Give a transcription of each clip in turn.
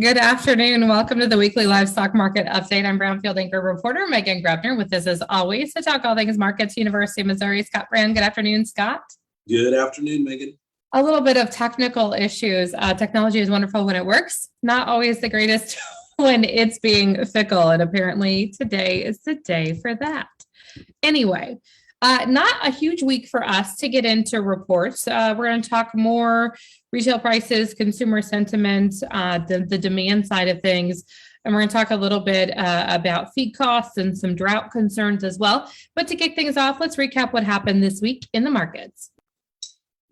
Good afternoon. Welcome to the weekly livestock market update. I'm Brownfield anchor reporter Megan Grebner with us as always to talk all things markets, University of Missouri. Scott Brand. Good afternoon, Scott. Good afternoon, Megan. A little bit of technical issues. Technology is wonderful when it works, not always the greatest when it's being fickle. And apparently today is the day for that. Anyway, not a huge week for us to get into reports. We're going to talk more retail prices, consumer sentiment, the demand side of things. And we're going to talk a little bit about feed costs and some drought concerns as well. But to kick things off, let's recap what happened this week in the markets.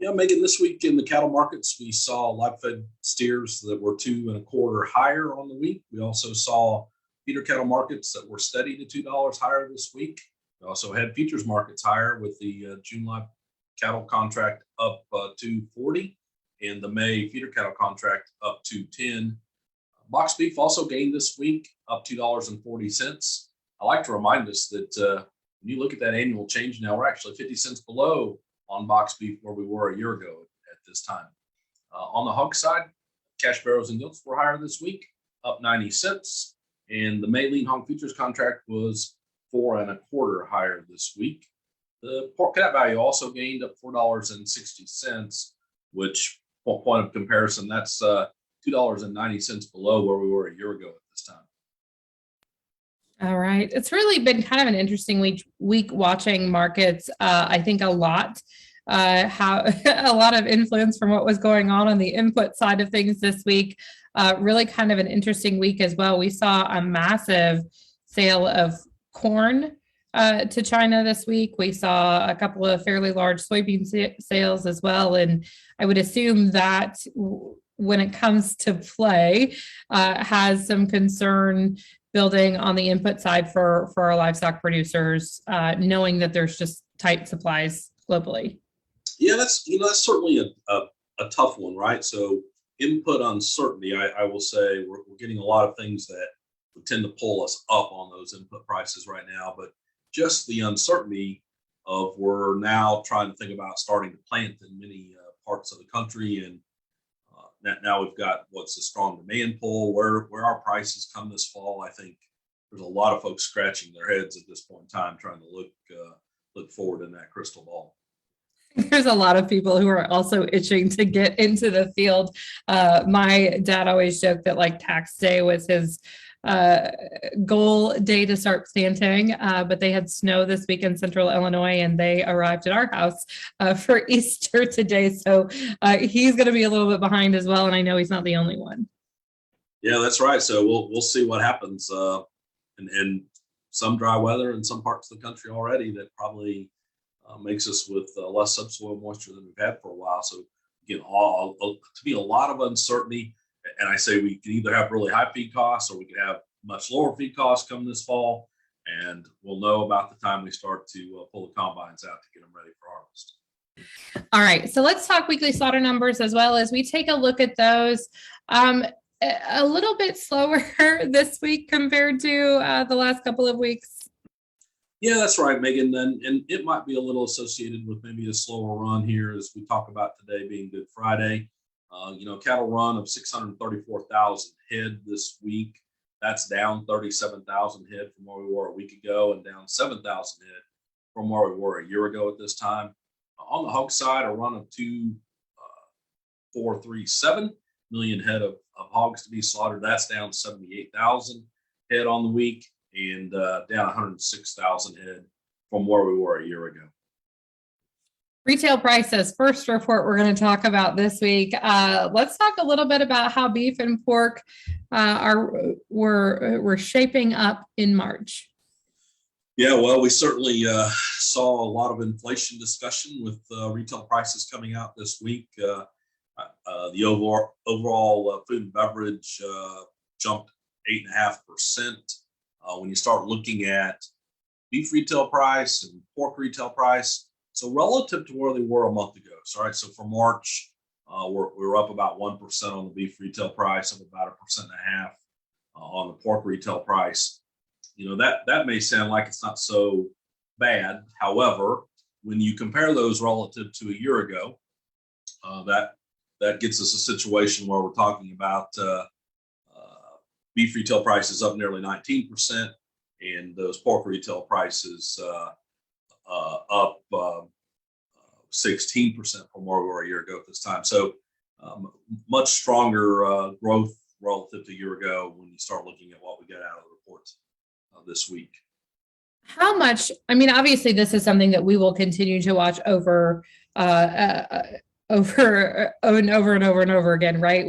Yeah, Megan, this week in the cattle markets, we saw live fed steers that were 2 1/4 higher on the week. We also saw feeder cattle markets that were steady to $2 higher this week. We also had futures markets higher with the June live cattle contract up 240 and the May feeder cattle contract up 210. Box beef also gained this week, up $2.40. I like to remind us that when you look at that annual change now, we're actually 50 cents below on box beef where we were a year ago at this time. On the hog side, cash barrows and gilts were higher this week, up 90 cents. And the May lean hog futures contract was 4 1/4 higher this week. The pork cat value also gained up $4.60, which, point of comparison, that's $2.90 below where we were a year ago at this time. All right. It's really been kind of an interesting week watching markets. I think a lot a lot of influence from what was going on the input side of things this week. Really kind of an interesting week as well. We saw a massive sale of corn to China this week. We saw a couple of fairly large soybean sales as well. And I would assume that when it comes to play, has some concern building on the input side for our livestock producers, knowing that there's just tight supplies globally. Yeah, that's certainly a tough one, right? So input uncertainty, I will say we're getting a lot of things that would tend to pull us up on those input prices right now, but just the uncertainty of we're now trying to think about starting to plant in many parts of the country, and now we've got what's a strong demand pull, where our prices come this fall. I think there's a lot of folks scratching their heads at this point in time, trying to look forward in that crystal ball. There's a lot of people who are also itching to get into the field. My dad always joked that like tax day was his goal day to start planting, but they had snow this week in central Illinois and they arrived at our house for Easter today. So he's going to be a little bit behind as well. And I know he's not the only one. Yeah, that's right. So we'll see what happens. And some dry weather in some parts of the country already that probably makes us with less subsoil moisture than we've had for a while. So again, to be a lot of uncertainty. And I say we can either have really high feed costs or we could have much lower feed costs come this fall. And we'll know about the time we start to pull the combines out to get them ready for harvest. All right. So let's talk weekly slaughter numbers as well as we take a look at those. A little bit slower this week compared to the last couple of weeks. Yeah, that's right, Megan. And it might be a little associated with maybe a slower run here as we talk about today being Good Friday. Cattle run of 634,000 head this week. That's down 37,000 head from where we were a week ago and down 7,000 head from where we were a year ago at this time. On the hog side, a run of 2.437 million head of hogs to be slaughtered. That's down 78,000 head on the week and down 106,000 head from where we were a year ago. Retail prices, first report we're going to talk about this week. Let's talk a little bit about how beef and pork were shaping up in March. Yeah, well, we certainly saw a lot of inflation discussion with retail prices coming out this week. The overall food and beverage jumped 8.5%. When you start looking at beef retail price and pork retail price, so relative to where they were a month ago. So, right, so for March, we're up about 1% on the beef retail price, up about 1.5% on the pork retail price. That may sound like it's not so bad. However, when you compare those relative to a year ago, that gets us a situation where we're talking about beef retail prices up nearly 19%, and those pork retail prices up 16% from where we were a year ago at this time. So much stronger growth relative to a year ago when you start looking at what we got out of the reports this week. How much, I mean, obviously this is something that we will continue to watch over and over and over again, right?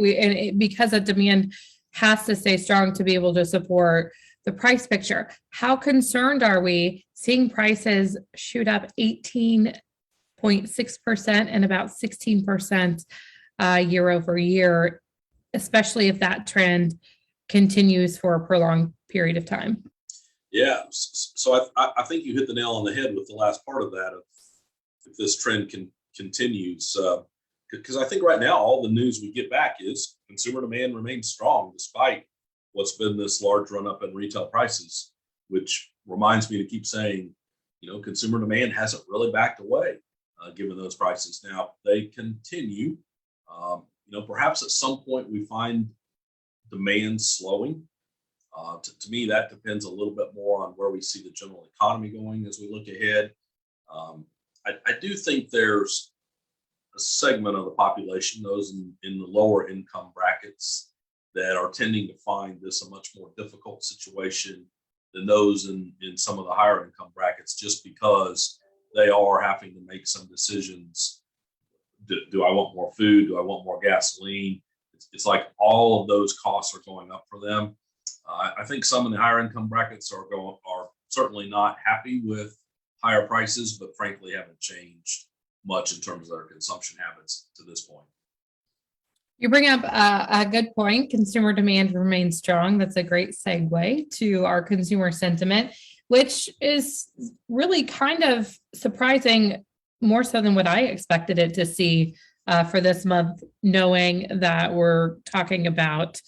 Because the demand has to stay strong to be able to support the price picture. How concerned are we seeing prices shoot up 18.6% and about 16% year over year, especially if that trend continues for a prolonged period of time? Yeah, so I think you hit the nail on the head with the last part of that. If this trend continues, because I think right now all the news we get back is consumer demand remains strong despite what's been this large run up in retail prices, which reminds me to keep saying, consumer demand hasn't really backed away given those prices. Now they continue. Perhaps at some point we find demand slowing. To me, that depends a little bit more on where we see the general economy going as we look ahead. I do think there's a segment of the population, those in the lower income brackets, that are tending to find this a much more difficult situation than those in some of the higher income brackets, just because they are having to make some decisions. Do I want more food? Do I want more gasoline? It's like all of those costs are going up for them. I think some in the higher income brackets are certainly not happy with higher prices, but frankly haven't changed much in terms of their consumption habits to this point. You bring up a good point. Consumer demand remains strong. That's a great segue to our consumer sentiment, which is really kind of surprising, more so than what I expected it to see for this month, knowing that we're talking about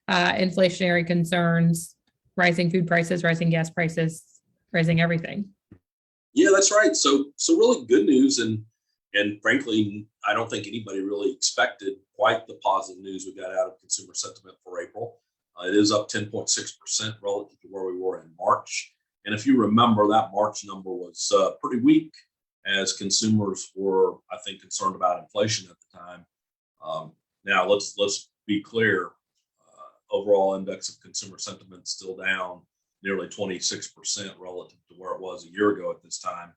inflationary concerns, rising food prices, rising gas prices, rising everything. Yeah, that's right. So really good news, and frankly, I don't think anybody really expected quite the positive news we got out of consumer sentiment for April. It is up 10.6% relative to where we were in March. And if you remember, that March number was pretty weak, as consumers were, I think, concerned about inflation at the time. Now let's be clear. Overall index of consumer sentiment still down nearly 26% relative to where it was a year ago at this time.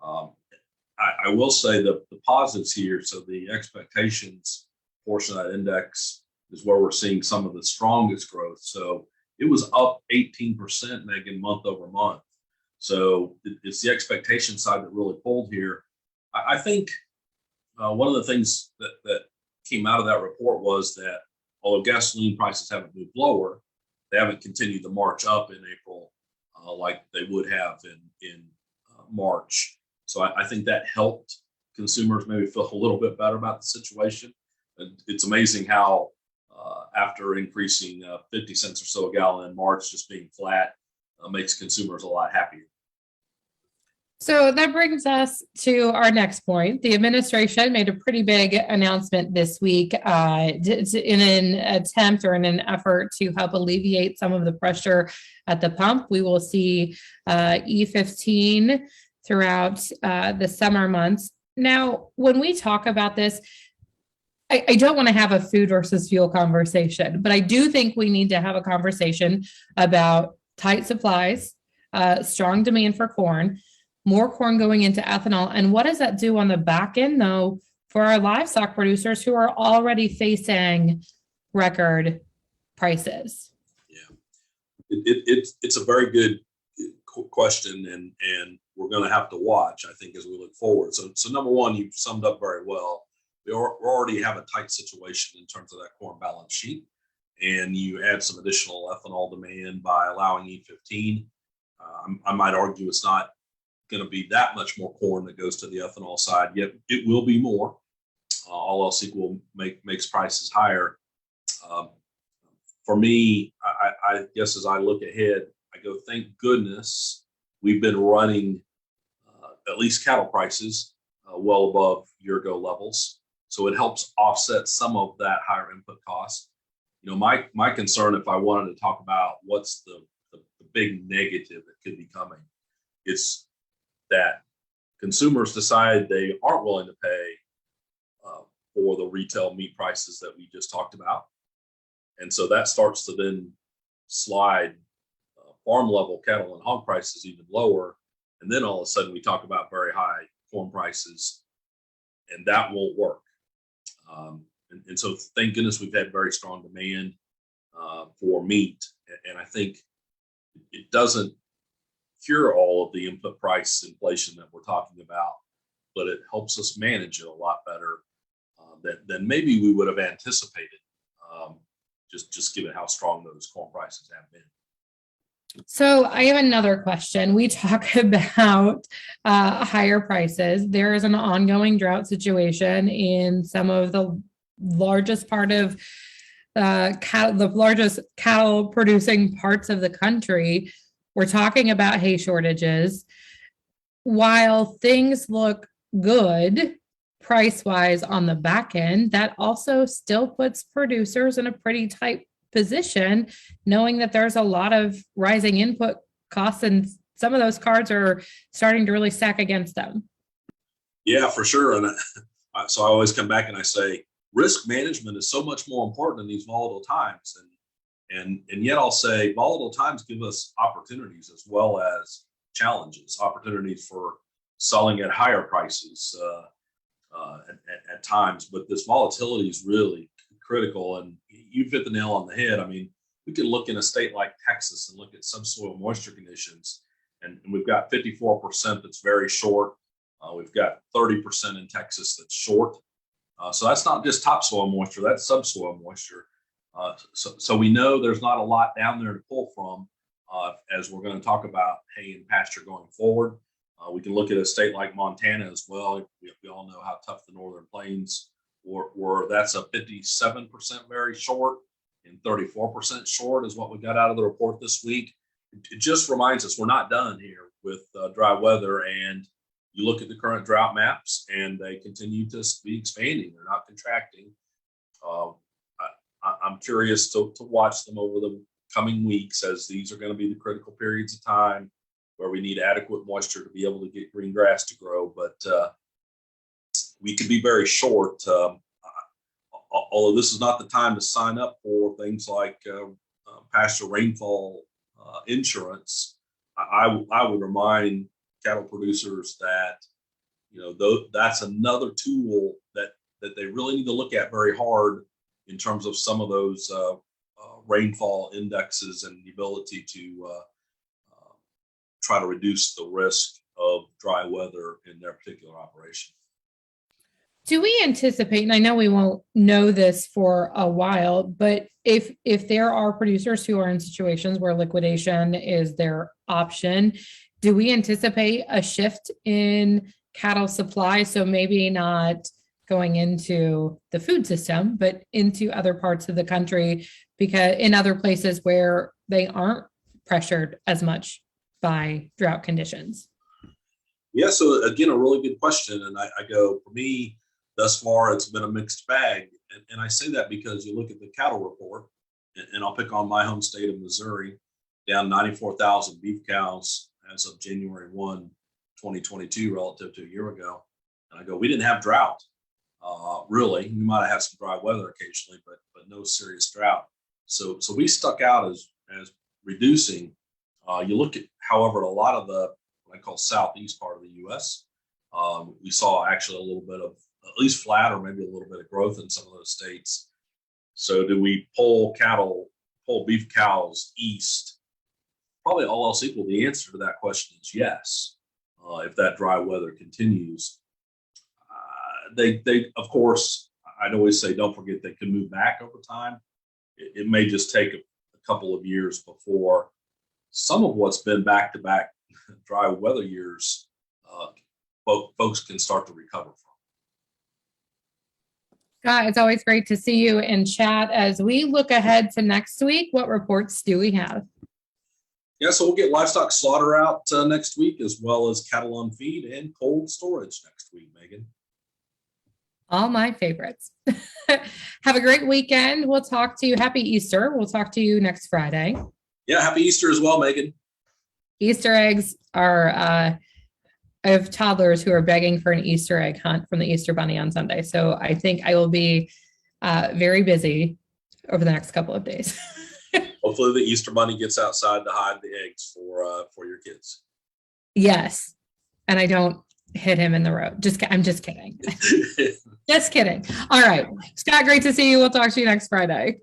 I will say that the positives here, so the expectations portion of that index is where we're seeing some of the strongest growth. So it was up 18%, Megan, month over month. So it's the expectation side that really pulled here. I think one of the things that came out of that report was that although gasoline prices haven't moved lower, they haven't continued to march up in April like they would have in March. So I think that helped consumers maybe feel a little bit better about the situation. And it's amazing how after increasing 50 cents or so a gallon in March, just being flat makes consumers a lot happier. So that brings us to our next point. The administration made a pretty big announcement this week in an attempt or in an effort to help alleviate some of the pressure at the pump. We will see E15 throughout the summer months. Now, when we talk about this, I don't want to have a food versus fuel conversation, but I do think we need to have a conversation about tight supplies, strong demand for corn, more corn going into ethanol. And what does that do on the back end, though, for our livestock producers who are already facing record prices? Yeah, it's a very good question, and we're going to have to watch, I think, as we look forward. So number one, you've summed up very well. We already have a tight situation in terms of that corn balance sheet, and you add some additional ethanol demand by allowing E15. I might argue it's not going to be that much more corn that goes to the ethanol side, yet it will be more. All else equal makes prices higher. For me, I guess as I look ahead, I go, thank goodness we've been running at least cattle prices well above year-ago levels. So it helps offset some of that higher input cost. my concern, if I wanted to talk about what's the big negative that could be coming, it's that consumers decide they aren't willing to pay for the retail meat prices that we just talked about. And so that starts to then slide farm level cattle and hog prices even lower. And then all of a sudden we talk about very high corn prices, and that won't work. And so thank goodness we've had very strong demand for meat. And I think it doesn't cure all of the input price inflation that we're talking about, but it helps us manage it a lot better than maybe we would have anticipated, just given how strong those corn prices have been. So I have another question. We talk about higher prices. There is an ongoing drought situation in some of the largest part of the largest cattle producing parts of the country. We're talking about hay shortages. While things look good price-wise on the back end, that also still puts producers in a pretty tight position, knowing that there's a lot of rising input costs and some of those cards are starting to really stack against them. Yeah, for sure. And so I always come back and I say, risk management is so much more important in these volatile times. And yet I'll say volatile times give us opportunities as well as challenges, opportunities for selling at higher prices at times. But this volatility is really critical. And you've hit the nail on the head. I mean, we can look in a state like Texas and look at subsoil moisture conditions, and we've got 54% that's very short. We've got 30% in Texas that's short. So that's not just topsoil moisture, that's subsoil moisture. So we know there's not a lot down there to pull from as we're going to talk about hay and pasture going forward. We can look at a state like Montana as well. We all know how tough the northern plains were. That's a 57% very short and 34% short is what we got out of the report this week. It just reminds us we're not done here with dry weather. And you look at the current drought maps and they continue to be expanding. They're not contracting. I'm curious to watch them over the coming weeks, as these are going to be the critical periods of time where we need adequate moisture to be able to get green grass to grow. But we could be very short. Although this is not the time to sign up for things like pasture rainfall insurance, I would remind cattle producers that that's another tool that they really need to look at very hard in terms of some of those rainfall indexes and the ability to try to reduce the risk of dry weather in their particular operation. Do we anticipate, and I know we won't know this for a while, but if there are producers who are in situations where liquidation is their option, do we anticipate a shift in cattle supply? So maybe not going into the food system, but into other parts of the country, because in other places where they aren't pressured as much by drought conditions? Yeah, so again, a really good question. And I go, for me, thus far, it's been a mixed bag. And I say that because you look at the cattle report, and I'll pick on my home state of Missouri, down 94,000 beef cows as of January 1, 2022, relative to a year ago. And I go, we didn't have drought, really. We might have had some dry weather occasionally, but no serious drought. So we stuck out as reducing. You look at, however, a lot of the what I call southeast part of the U.S., we saw actually a little bit of at least flat or maybe a little bit of growth in some of those states. So do we pull beef cows east? Probably all else equal, the answer to that question is yes. If that dry weather continues, they of course, I'd always say don't forget they can move back over time. It may just take a couple of years before some of what's been back-to-back dry weather years, folks can start to recover from. Scott, it's always great to see you in chat. As we look ahead to next week, what reports do we have? Yeah, so we'll get livestock slaughter out next week, as well as cattle on feed and cold storage next week, Megan. All my favorites. Have a great weekend. We'll talk to you. Happy Easter. We'll talk to you next Friday. Yeah, happy Easter as well, Megan. Easter eggs are, I have toddlers who are begging for an Easter egg hunt from the Easter Bunny on Sunday. So I think I will be very busy over the next couple of days. Hopefully the Easter Bunny gets outside to hide the eggs for your kids. Yes. And I don't hit him in the road. I'm just kidding. Just kidding. All right. Scott, great to see you. We'll talk to you next Friday.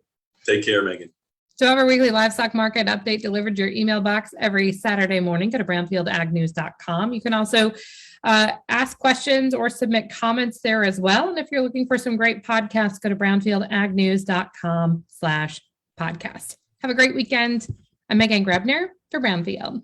Take care, Megan. So our weekly livestock market update delivered to your email box every Saturday morning. Go to brownfieldagnews.com. You can also ask questions or submit comments there as well. And if you're looking for some great podcasts, go to brownfieldagnews.com/podcast. Have a great weekend. I'm Megan Grebner for Brownfield.